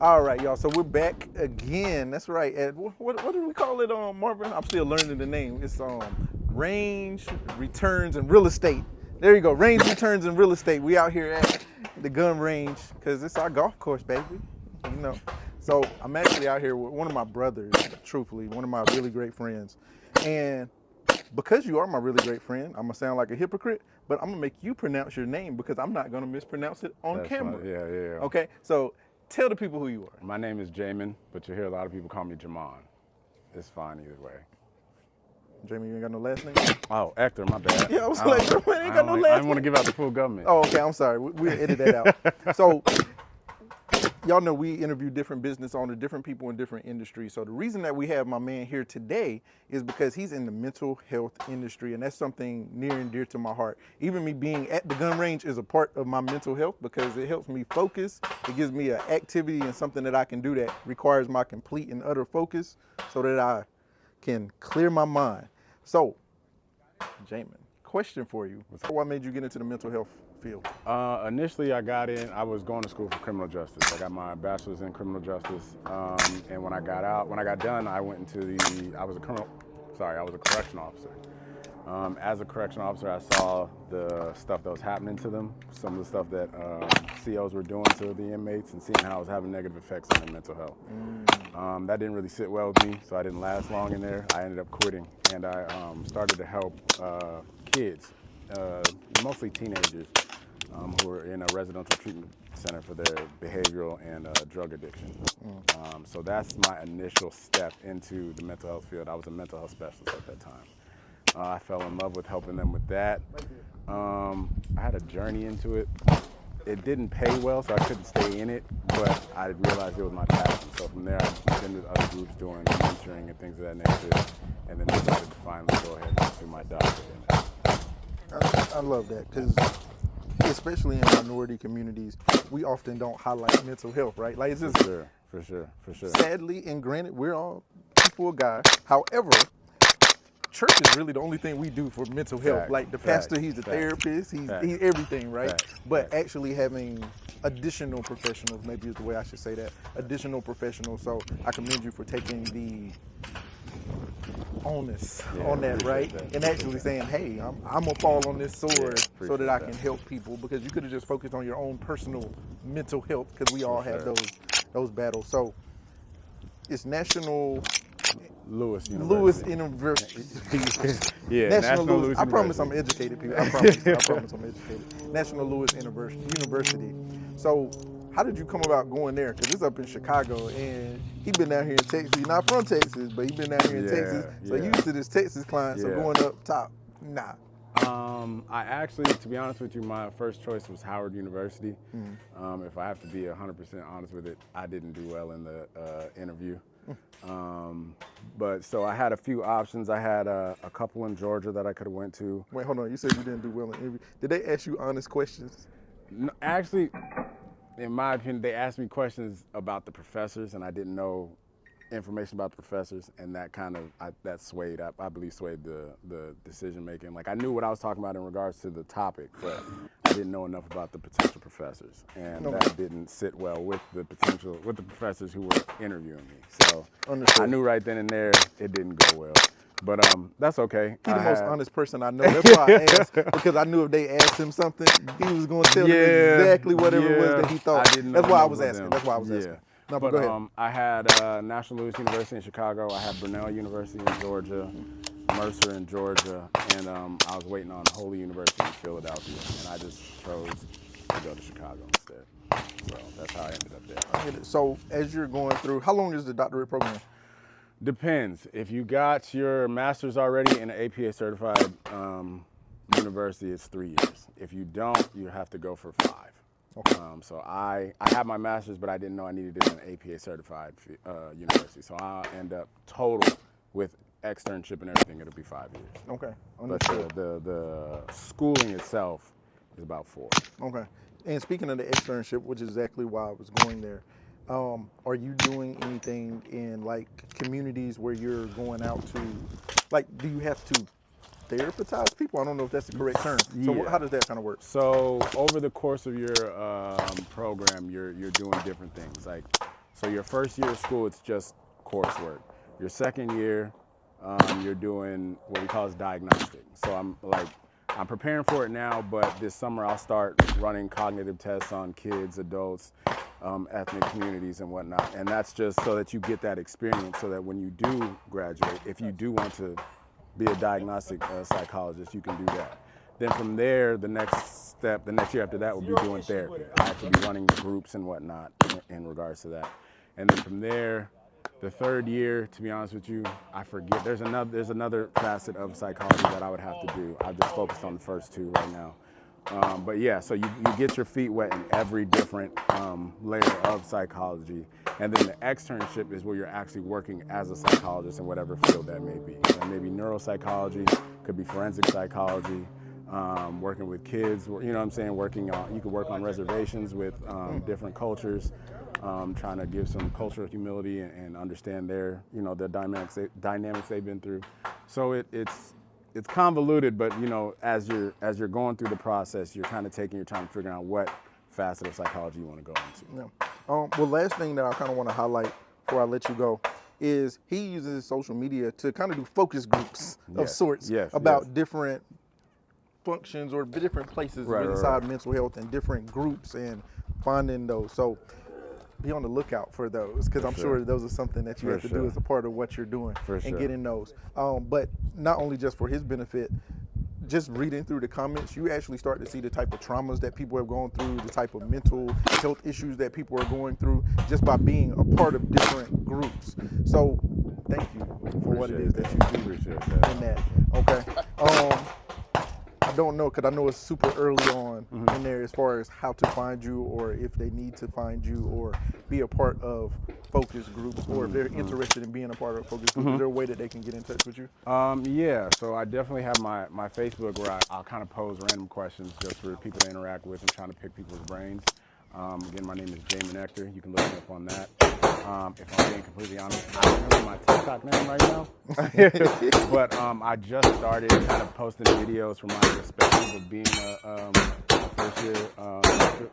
All right, y'all. So we're back again. That's right. At what do we call it, Marvin? I'm still learning the name. It's range, returns, and real estate. There you go. Range, returns, and real estate. We out here at the gun range because it's our golf course, baby. You know. So I'm actually out here with one of my brothers. Truthfully, one of my really great friends, and because you are my really great friend, I'm gonna sound like a hypocrite, but I'm gonna make you pronounce your name because I'm not gonna mispronounce it on That's camera. funny. Yeah. Okay, so tell the people who you are. My name is Jamon, but you hear a lot of people call me Jamon. It's fine either way. Jamie, you ain't got no last name? Oh, Ector, my bad. Yeah, I was like, man, ain't got no last name. I didn't want to give out the full government. Oh, okay, I'm sorry. We'll edit that out. So, y'all know we interview different business owners, different people in different industries. So the reason that we have my man here today is because he's in the mental health industry, and that's something near and dear to my heart. Even me being at the gun range is a part of my mental health because it helps me focus. It gives me an activity and something that I can do that requires my complete and utter focus so that I can clear my mind. So, Jamon, question for you. What made you get into the mental health field? Initially, I was going to school for criminal justice. I got my bachelor's in criminal justice, and when I got done, I was a correctional officer. As a correctional officer, I saw the stuff that was happening to them, some of the stuff that COs were doing to the inmates, and seeing how it was having negative effects on their mental health. That didn't really sit well with me, so I didn't last long in there. I ended up quitting, and I started to help kids, mostly teenagers, who were in a residential treatment center for their behavioral and drug addiction. So that's my initial step into the mental health field. I was a mental health specialist at that time. I fell in love with helping them with that. I had a journey into it. It didn't pay well, so I couldn't stay in it, but I realized it was my passion. So from there, I been with other groups doing mentoring and things of that nature, and then decided to finally go ahead and pursue my doctorate in it. I love that because especially in minority communities, we often don't highlight mental health, right? Like it's just For sure. Sadly, and granted, we're all people of God. However, church is really the only thing we do for mental health. Like the pastor, he's the therapist, he's everything, right? But actually having additional professionals, maybe is the way I should say that, additional professionals. So I commend you for taking the onus on that, right? And actually saying, hey, I'm gonna fall on this sword so that I can help people, because you could have just focused on your own personal mental health, because we all have those battles. So it's National Lewis University. Yeah, National Lewis. I promise I'm educated, people. I promise I'm educated. National Lewis University. So, how did you come about going there? Because it's up in Chicago, and he been down here in Texas. He's not from Texas, but he been down here in Texas. So used to this Texas client. So going up top, nah. I actually, to be honest with you, my first choice was Howard University. If I have to be 100% honest with it, I didn't do well in the interview. But so I had a few options. I had a couple in Georgia that I could have went to. Wait, hold on. You said you didn't do well in the interview. Did they ask you honest questions? No, actually, in my opinion, they asked me questions about the professors, and I didn't know information about the professors, and that kind of that swayed. I believe swayed the decision making. Like I knew what I was talking about in regards to the topic, but I didn't know enough about the potential professors, and that didn't sit well with the professors who were interviewing me. So I knew right then and there it didn't go well. But that's okay. He's the most honest person I know. That's why I asked, because I knew if they asked him something, he was going to tell them exactly whatever it was that he thought. That's why I was asking. That's why I was asking. No, but go ahead. I had National Louis University in Chicago. I had Brunel University in Georgia, Mercer in Georgia, and I was waiting on Holy University in Philadelphia, and I just chose to go to Chicago instead. So that's how I ended up there. So as you're going through, how long is the doctorate program? Depends. If you got your master's already in an APA certified university, it's 3 years. If you don't, you have to go for 5. Okay. So I have my master's, but I didn't know I needed it in an APA certified university. So I'll end up total with externship and everything, it'll be 5 years. Okay. But the schooling itself is about 4. Okay. And speaking of the externship, which is exactly why I was going there, are you doing anything in like communities where you're going out to, like, do you have to therapize people? I don't know if that's the correct term. So how does that kind of work? So over the course of your program, you're doing different things. Like So your first year of school, it's just coursework. Your second year, you're doing what we call diagnostic. So I'm preparing for it now, but this summer I'll start running cognitive tests on kids, adults, ethnic communities and whatnot. And that's just so that you get that experience so that when you do graduate, if you do want to be a diagnostic psychologist, you can do that. Then from there, the next step, the next year after that will be doing therapy. I actually be running groups and whatnot in regards to that. And then from there, the third year, to be honest with you, I forget. There's another facet of psychology that I would have to do. I've just focused on the first two right now. But yeah, so you get your feet wet in every different layer of psychology. And then the externship is where you're actually working as a psychologist in whatever field that may be. That may be neuropsychology, could be forensic psychology, working with kids, you know what I'm saying, you can work on reservations with different cultures, trying to give some cultural humility and understand their dynamics they've been through. So it's convoluted, but as you're going through the process, you're kind of taking your time figuring out what facet of psychology you want to go into. Yeah. Well, last thing that I kind of want to highlight before I let you go is he uses his social media to kind of do focus groups of sorts about different functions or different places inside mental health and different groups and finding those. So be on the lookout for those, because I'm sure those are something that you have to do as a part of what you're doing and getting those. But not only just for his benefit, just reading through the comments, you actually start to see the type of traumas that people have gone through, the type of mental health issues that people are going through just by being a part of different groups. So thank you for what it is that you do in that. Okay. I don't know, because I know it's super early on in there as far as how to find you, or if they need to find you or be a part of focus groups, or if they're interested in being a part of a focus group. Is there a way that they can get in touch with you? Yeah, so I definitely have my Facebook where I'll kind of pose random questions just for people to interact with and trying to pick people's brains. Again, my name is Jamon Ector. You can look me up on that. If I'm being completely honest, I don't remember my TikTok name right now. But I just started kind of posting videos from my perspective of being a first-year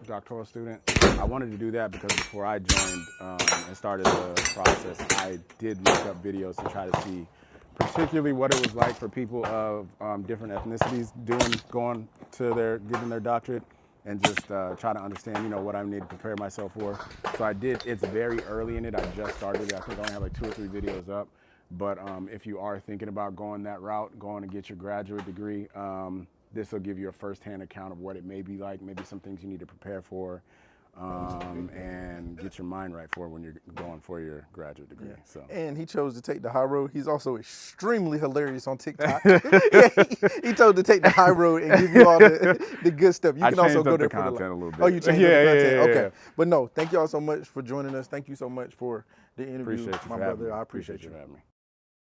doctoral student. I wanted to do that because before I joined and started the process, I did look up videos to try to see particularly what it was like for people of different ethnicities getting their doctorate, and just try to understand, what I need to prepare myself for. So I did. It's very early in it. I just started it. I think I only have like 2 or 3 videos up. But if you are thinking about going that route, going to get your graduate degree, this will give you a firsthand account of what it may be like, maybe some things you need to prepare for, and get your mind right for when you're going for your graduate degree. Yeah. So. And he chose to take the high road. He's also extremely hilarious on TikTok. He chose to take the high road and give you all the good stuff. You can also go there for the content a little bit. Oh, you changed the content. Okay. Yeah. But no, thank you all so much for joining us. Thank you so much for the interview, Appreciate you, my brother. I appreciate you for having me.